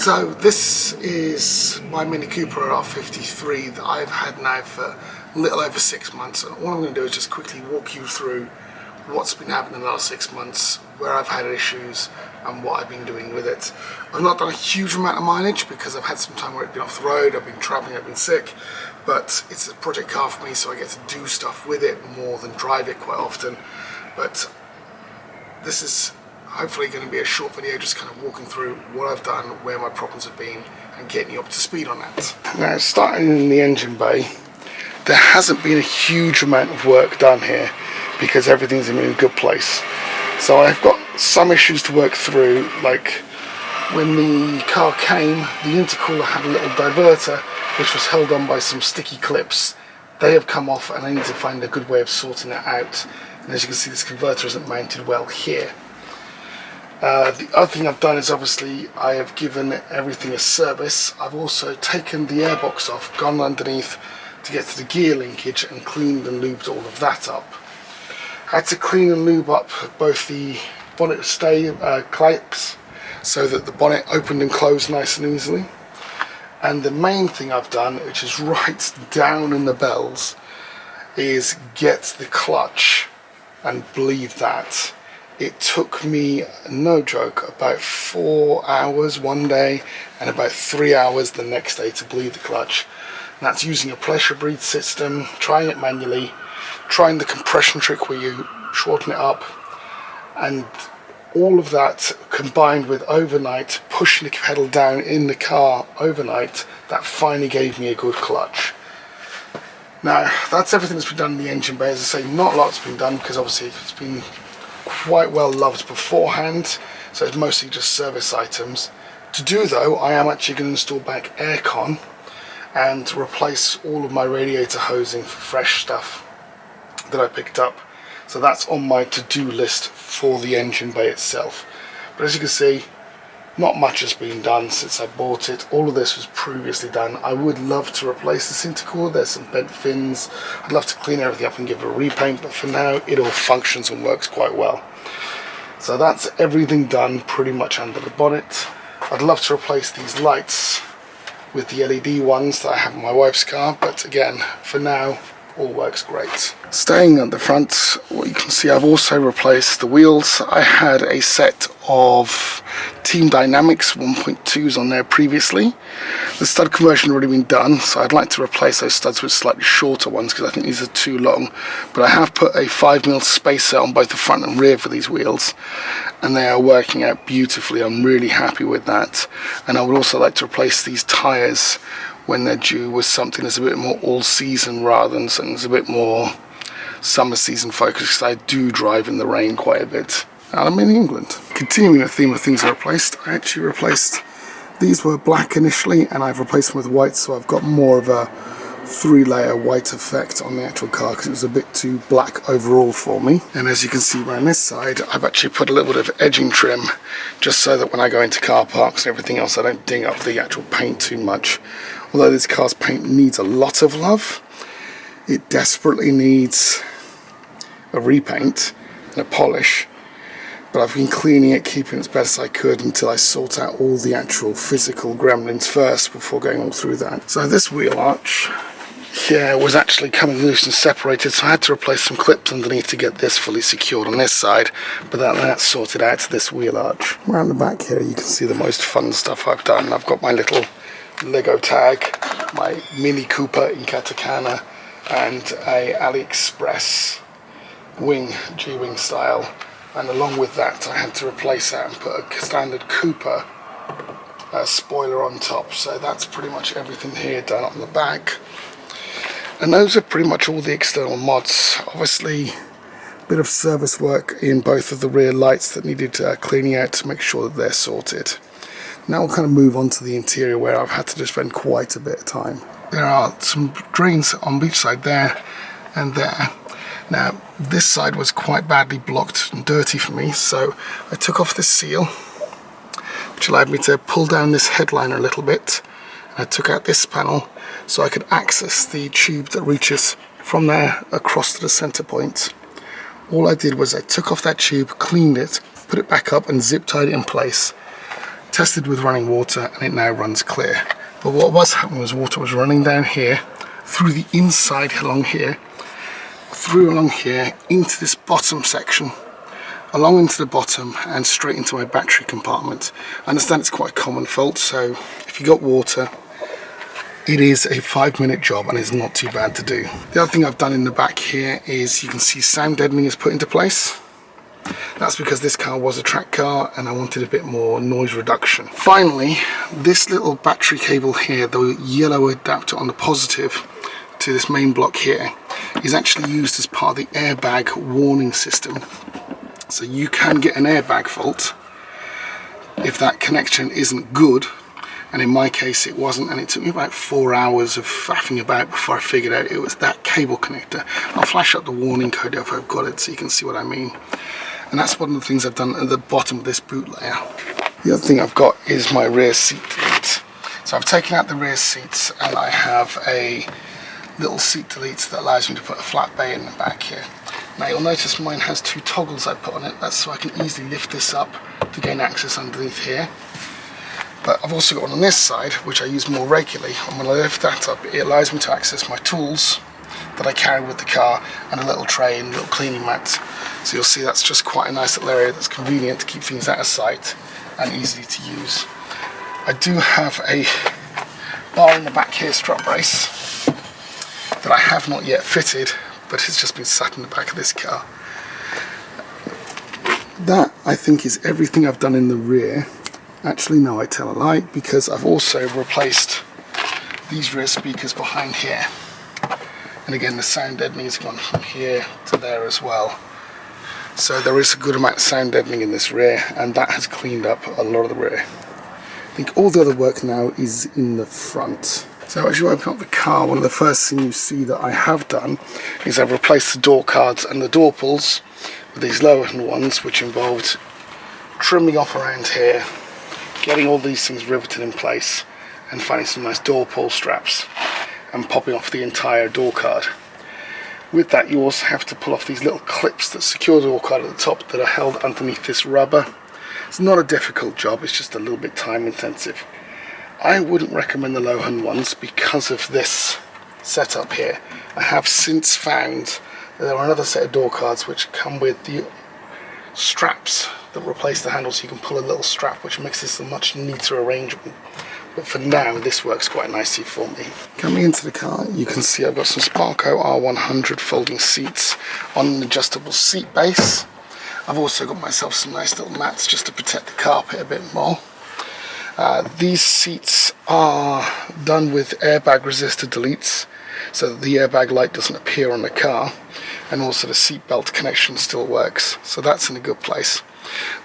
So this is my Mini Cooper R53 that I've had now for a little over 6 months, and all I'm going to do is just quickly walk you through what's been happening in the last 6 months, where I've had issues and what I've been doing with it. I've not done a huge amount of mileage because I've had some time where it's been off the road, I've been travelling, I've been sick, but it's a project car for me, so I get to do stuff with it more than drive it quite often. But this is hopefully going to be a short video, just kind of walking through what I've done, where my problems have been, and getting you up to speed on that. Now, starting in the engine bay, there hasn't been a huge amount of work done here because everything's in a good place. So I've got some issues to work through, like when the car came, the intercooler had a little diverter which was held on by some sticky clips. They have come off and I need to find a good way of sorting that out. And as you can see, this converter isn't mounted well here. The other thing I've done is obviously I have given everything a service. I've also taken the airbox off, gone underneath to get to the gear linkage and cleaned and lubed all of that up. I had to clean and lube up both the bonnet stay clips so that the bonnet opened and closed nice and easily. And the main thing I've done, which is right down in the bells, is get the clutch and bleed that. It took me, no joke, about 4 hours one day and about 3 hours the next day to bleed the clutch. And that's using a pressure breathe system, trying it manually, trying the compression trick where you shorten it up, and all of that combined with overnight pushing the pedal down in the car overnight, that finally gave me a good clutch. Now, that's everything that's been done in the engine bay. As I say, not a lot's been done because obviously it's been quite well loved beforehand, so it's mostly just service items. To do though, I am actually going to install back aircon and replace all of my radiator hosing for fresh stuff that I picked up. So that's on my to-do list for the engine bay itself. But as you can see, not much has been done since I bought it. All of this was previously done. I would love to replace this intercooler. There's some bent fins. I'd love to clean everything up and give it a repaint, but for now it all functions and works quite well. So that's everything done pretty much under the bonnet. I'd love to replace these lights with the LED ones that I have in my wife's car, but again, for now, all works great. Staying at the front, what you can see, I've also replaced the wheels. I had a set of Team Dynamics 1.2s on there previously. The stud conversion had already been done, so I'd like to replace those studs with slightly shorter ones because I think these are too long. But I have put a 5mm spacer on both the front and rear for these wheels, and they are working out beautifully. I'm really happy with that. And I would also like to replace these tyres when they're due with something that's a bit more all-season rather than something that's a bit more summer season focused, because I do drive in the rain quite a bit. And I'm in England. Continuing the theme of things I replaced, I actually replaced, these were black initially and I've replaced them with white, so I've got more of a 3-layer white effect on the actual car because it was a bit too black overall for me. And as you can see around this side, I've actually put a little bit of edging trim just so that when I go into car parks and everything else, I don't ding up the actual paint too much. Although this car's paint needs a lot of love, it desperately needs a repaint and a polish. But I've been cleaning it, keeping it as best I could until I sort out all the actual physical gremlins first before going all through that. So this wheel arch here was actually coming loose and separated, so I had to replace some clips underneath to get this fully secured on this side, but that's sorted out to this wheel arch. Around the back here you can see the most fun stuff I've done. I've got my little Lego tag, my Mini Cooper in Katakana, and a AliExpress wing, G-wing style. And along with that I had to replace that and put a standard Cooper spoiler on top. So that's pretty much everything here done on the back. And those are pretty much all the external mods. Obviously a bit of service work in both of the rear lights that needed cleaning out to make sure that they're sorted. Now we'll kind of move on to the interior where I've had to just spend quite a bit of time. There are some drains on each side there and there. Now this side was quite badly blocked and dirty for me, so I took off this seal, which allowed me to pull down this headliner a little bit. I took out this panel so I could access the tube that reaches from there across to the center point. All I did was I took off that tube, cleaned it, put it back up and zip tied it in place. tested with running water and it now runs clear. But what was happening was water was running down here, through the inside along here, through along here, into this bottom section, along into the bottom and straight into my battery compartment. I understand it's quite a common fault, so if you got water, it is a 5-minute job and it's not too bad to do. The other thing I've done in the back here is you can see sound deadening is put into place. That's because this car was a track car and I wanted a bit more noise reduction. Finally, this little battery cable here, the yellow adapter on the positive to this main block here, is actually used as part of the airbag warning system. So you can get an airbag fault if that connection isn't good, and in my case it wasn't, and it took me about 4 hours of faffing about before I figured out it was that cable connector. I'll flash up the warning code if I've got it so you can see what I mean. And that's one of the things I've done at the bottom of this boot layer. The other thing I've got is my rear seat delete. So I've taken out the rear seats and I have a little seat delete that allows me to put a flat bay in the back here. Now you'll notice mine has 2 toggles I put on it. That's so I can easily lift this up to gain access underneath here. But I've also got one on this side which I use more regularly, and when I lift that up it allows me to access my tools that I carry with the car, and a little tray and a little cleaning mat. So you'll see that's just quite a nice little area that's convenient to keep things out of sight and easy to use. I do have a bar in the back here, strut brace, that I have not yet fitted, but it's just been sat in the back of this car. That, I think, is everything I've done in the rear. Actually, no, I tell a lie, because I've also replaced these rear speakers behind here. And again, the sound deadening has gone from here to there as well. So there is a good amount of sound deadening in this rear, and that has cleaned up a lot of the rear. I think all the other work now is in the front. So as you open up the car, one of the first things you see that I have done is I've replaced the door cards and the door pulls with these lower hand ones, which involved trimming off around here, getting all these things riveted in place, and finding some nice door pull straps and popping off the entire door card. With that, you also have to pull off these little clips that secure the door card at the top that are held underneath this rubber. It's not a difficult job, it's just a little bit time intensive. I wouldn't recommend the low hung ones because of this setup here. I have since found that there are another set of door cards which come with the straps that replace the handle, so you can pull a little strap, which makes this a much neater arrangement. But for now, this works quite nicely for me. Coming into the car, you can see I've got some Sparco R100 folding seats on an adjustable seat base. I've also got myself some nice little mats just to protect the carpet a bit more. These seats are done with airbag resistor deletes, so that the airbag light doesn't appear on the car, and also the seat belt connection still works, so that's in a good place.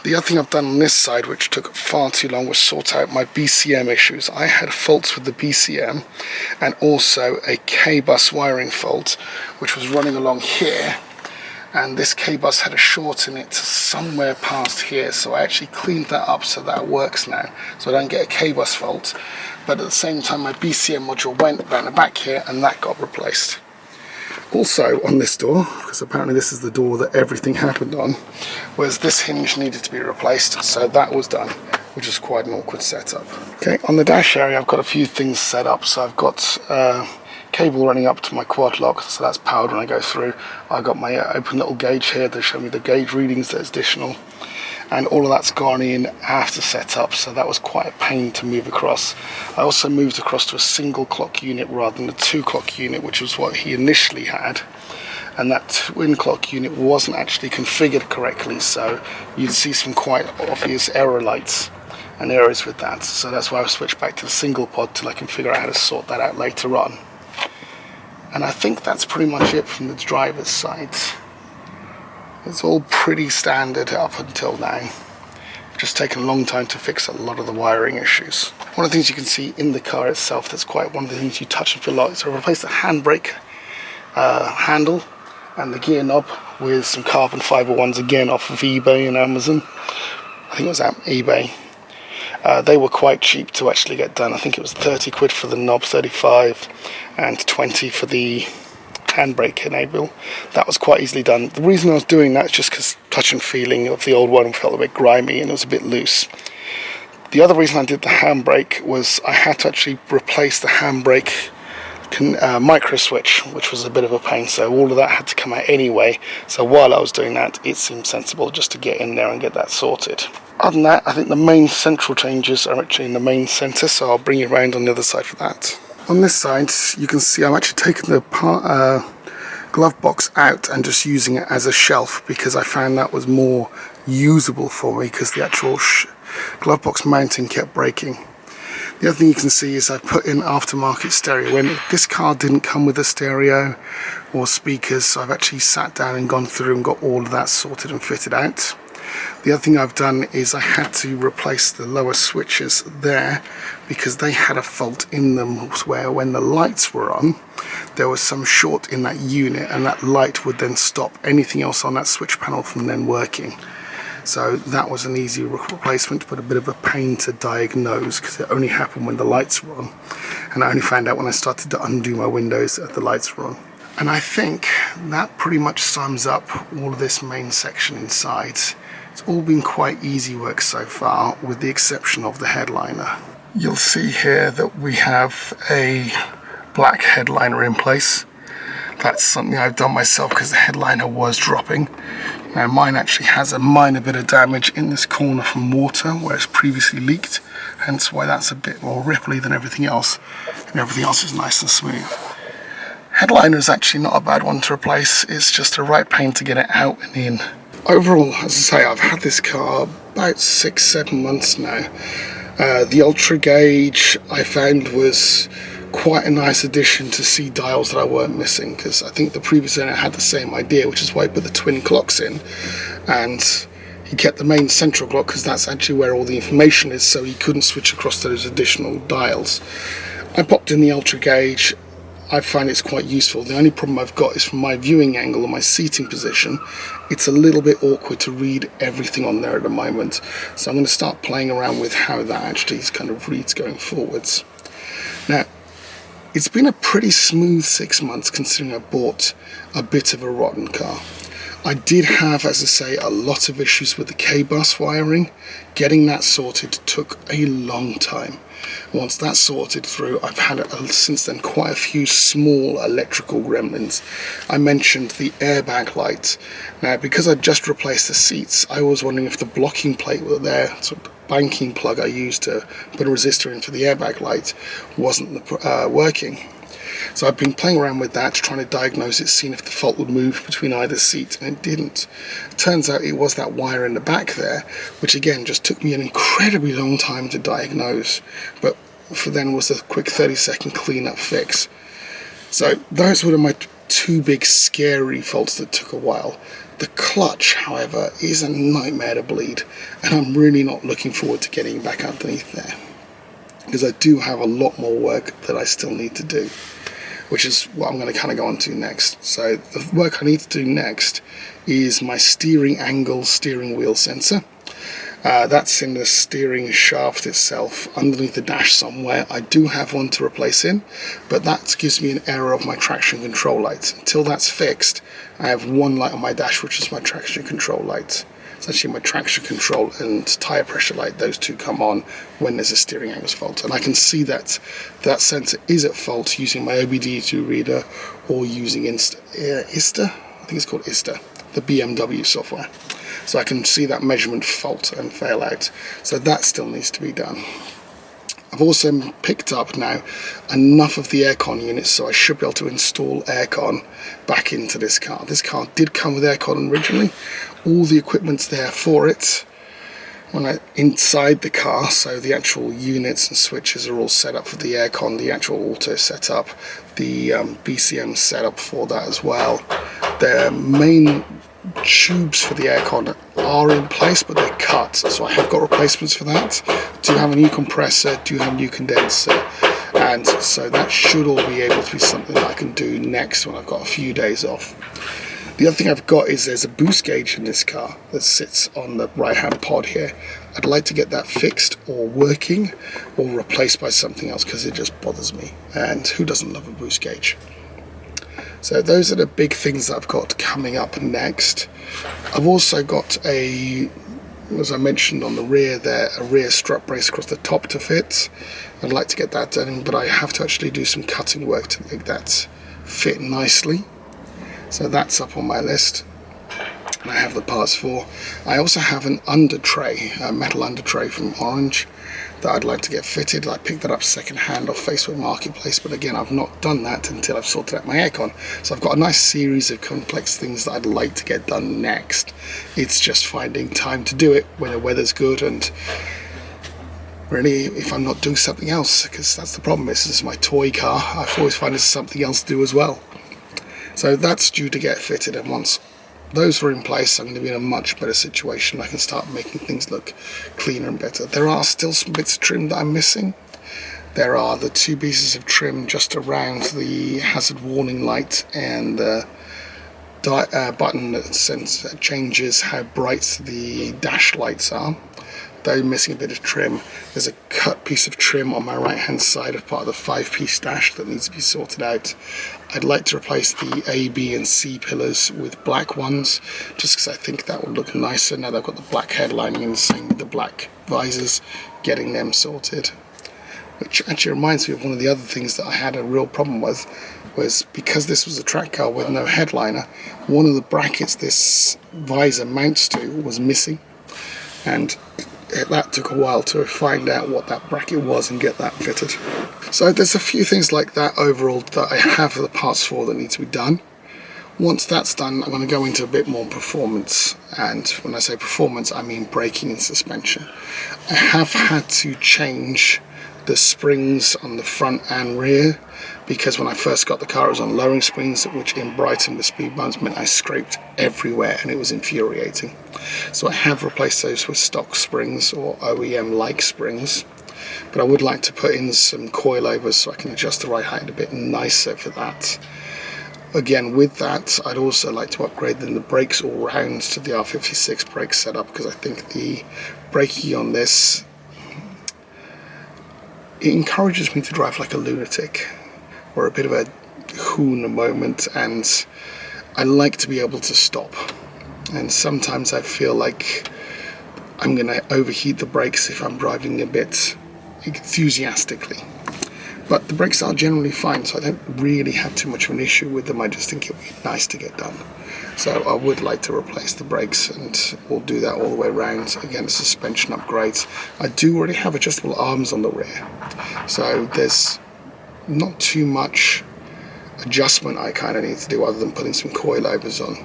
The other thing I've done on this side, which took far too long, was sort out my BCM issues. I had faults with the BCM and also a K-bus wiring fault, which was running along here, and this K-bus had a short in it somewhere past here, so I actually cleaned that up so that works now, so I don't get a K-bus fault. But at the same time, my BCM module went around the back here and that got replaced. Also on this door, because apparently this is the door that everything happened on, was this hinge needed to be replaced, so that was done, which is quite an awkward setup. Okay, on the dash area I've got a few things set up. So I've got cable running up to my quad lock, so that's powered when I go through. I've got my open little gauge here to show me the gauge readings that's additional, and all of that's gone in after setup, so that was quite a pain to move across. I also moved across to a single clock unit rather than a 2-clock unit, which was what he initially had, and that twin clock unit wasn't actually configured correctly, so you'd see some quite obvious error lights and errors with that. So that's why I switched back to the single pod till I can figure out how to sort that out later on. And I think that's pretty much it from the driver's side. It's all pretty standard up until now. Just taken a long time to fix a lot of the wiring issues. One of the things you can see in the car itself that's quite one of the things you touch and feel like, so I replaced the handbrake handle and the gear knob with some carbon fibre ones, again off of eBay and Amazon. I think it was at eBay. They were quite cheap to actually get done. I think it was 30 quid for the knob, 35, and 20 for the handbrake enable. That was quite easily done. The reason I was doing that is just because touch and feeling of the old one felt a bit grimy and it was a bit loose. The other reason I did the handbrake was I had to actually replace the handbrake micro switch, which was a bit of a pain, so all of that had to come out anyway. So while I was doing that, it seemed sensible just to get in there and get that sorted. Other than that, I think the main central changes are actually in the main centre, so I'll bring you around on the other side for that. On this side, you can see I'm actually taking the glove box out and just using it as a shelf, because I found that was more usable for me, because the actual glove box mounting kept breaking. The other thing you can see is I put in aftermarket stereo. When this car didn't come with a stereo or speakers, so I've actually sat down and gone through and got all of that sorted and fitted out. The other thing I've done is I had to replace the lower switches there, because they had a fault in them where when the lights were on, there was some short in that unit, and that light would then stop anything else on that switch panel from then working. So that was an easy replacement, but a bit of a pain to diagnose, because it only happened when the lights were on, and I only found out when I started to undo my windows that the lights were on. And I think that pretty much sums up all of this main section inside. It's all been quite easy work so far, with the exception of the headliner. You'll see here that we have a black headliner in place. That's something I've done myself because the headliner was dropping. Now mine actually has a minor bit of damage in this corner from water where it's previously leaked, hence why that's a bit more ripply than everything else, and everything else is nice and smooth. Headliner is actually not a bad one to replace, it's just a right pain to get it out and in. Overall, as I say, I've had this car about 6-7 months now. The Ultra Gauge I found was quite a nice addition to see dials that I weren't missing, because I think the previous owner had the same idea, which is why he put the twin clocks in, and he kept the main central clock because that's actually where all the information is, so he couldn't switch across to those additional dials. I popped in the Ultra Gauge. I find it's quite useful. The only problem I've got is from my viewing angle and my seating position, it's a little bit awkward to read everything on there at the moment, so I'm going to start playing around with how that actually kind of reads going forwards. Now, it's been a pretty smooth 6 months considering I bought a bit of a rotten car. I did have, as I say, a lot of issues with the K-bus wiring. Getting that sorted took a long time. Once that's sorted through, I've had since then quite a few small electrical gremlins. I mentioned the airbag light. Now, because I just replaced the seats, I was wondering if the blocking plate were there, sort of banking plug I used to put a resistor in for the airbag light wasn't working. So I've been playing around with that, trying to diagnose it, seeing if the fault would move between either seat, and it didn't. It turns out it was that wire in the back there, which again just took me an incredibly long time to diagnose, but for then was a quick 30-second clean-up fix. So those were my two big scary faults that took a while. The clutch, however, is a nightmare to bleed, and I'm really not looking forward to getting back underneath there, because I do have a lot more work that I still need to do, which is what I'm going to kind of go on to next. So the work I need to do next is my steering angle steering wheel sensor. That's in the steering shaft itself, underneath the dash somewhere. I do have one to replace in, but that gives me an error of my traction control light. Until that's fixed, I have one light on my dash, which is my traction control light. It's actually my traction control and tyre pressure light. Those two come on when there's a steering angle fault. And I can see that that sensor is at fault using my OBD2 reader or using ISTA, I think it's called ISTA, the BMW software. So I can see that measurement fault and fail out. So that still needs to be done. I've also picked up now enough of the aircon units, so I should be able to install aircon back into this car. This car did come with aircon originally. All the equipment's there for it inside the car, so the actual units and switches are all set up for the aircon, the actual auto setup, the BCM setup for that as well. The main tubes for the aircon are in place, but they're cut, so I have got replacements for that. Do have a new compressor, do have a new condenser, and so that should all be able to be something that I can do next when I've got a few days off. The other thing I've got is there's a boost gauge in this car that sits on the right hand pod here. I'd like to get that fixed or working or replaced by something else, because it just bothers me, and who doesn't love a boost gauge? So those are the big things that I've got coming up next. I've also got a As I mentioned on the rear there, a rear strut brace across the top to fit. I'd like to get that done, but I have to actually do some cutting work to make that fit nicely. So that's up on my list. And I have the parts for. I also have an under tray, a metal under tray from Orange that I'd like to get fitted. I picked that up second hand off Facebook Marketplace, but again, I've not done that until I've sorted out my aircon. So I've got a nice series of complex things that I'd like to get done next. It's just finding time to do it when the weather's good, and really if I'm not doing something else, because that's the problem. This is my toy car. I always find there's something else to do as well. So that's due to get fitted, and once those are in place, I'm going to be in a much better situation. I can start making things look cleaner and better. There are still some bits of trim that I'm missing. There are the 2 pieces of trim just around the hazard warning light and the button that changes how bright the dash lights are. They're missing a bit of trim. There's a cut piece of trim on my right hand side of part of the 5-piece dash that needs to be sorted out. I'd like to replace the A, B and C pillars with black ones, just because I think that would look nicer now that I've got the black headlining and the same with the black visors, getting them sorted. Which actually reminds me of one of the other things that I had a real problem with, was because this was a track car with no headliner, one of the brackets this visor mounts to was missing, and that took a while to find out what that bracket was and get that fitted. So there's a few things like that overall that I have the parts for that need to be done. Once that's done, I'm going to go into a bit more performance, and when I say performance I mean braking and suspension. I have had to change the springs on the front and rear, because when I first got the car it was on lowering springs, which in Brighton with speed bumps meant I scraped everywhere and it was infuriating. So I have replaced those with stock springs or OEM like springs, but I would like to put in some coilovers so I can adjust the ride height a bit nicer for that. Again, with that I'd also like to upgrade the brakes all round to the R56 brake setup, because I think the braking on this, it encourages me to drive like a lunatic or a bit of a hoon moment, and I like to be able to stop. And sometimes I feel like I'm going to overheat the brakes if I'm driving a bit enthusiastically. But the brakes are generally fine, so I don't really have too much of an issue with them. I just think it would be nice to get done. So I would like to replace the brakes, and we'll do that all the way around. Again, suspension upgrades. I do already have adjustable arms on the rear, so there's not too much adjustment I kind of need to do other than putting some coilovers on.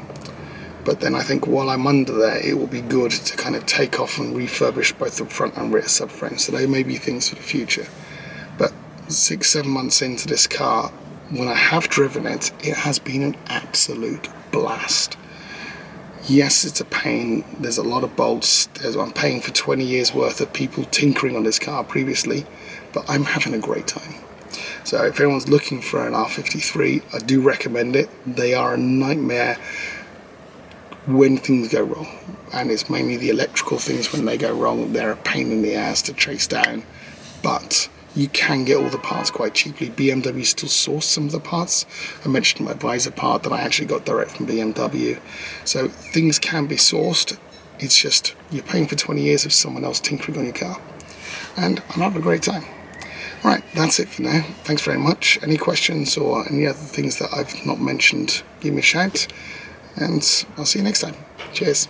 But then I think while I'm under there, it will be good to kind of take off and refurbish both the front and rear subframes. So they may be things for the future. But 6-7 months into this car, when I have driven it, it has been an absolute blast. Yes, it's a pain. There's a lot of bolts. I'm paying for 20 years worth of people tinkering on this car previously, but I'm having a great time. So if anyone's looking for an R53, I do recommend it. They are a nightmare when things go wrong, and it's mainly the electrical things when they go wrong. They're a pain in the ass to chase down, but you can get all the parts quite cheaply. BMW still source some of the parts. I mentioned my visor part that I actually got direct from BMW. So things can be sourced. It's just you're paying for 20 years of someone else tinkering on your car. And I'm having a great time. Alright, that's it for now. Thanks very much. Any questions or any other things that I've not mentioned, give me a shout. And I'll see you next time. Cheers.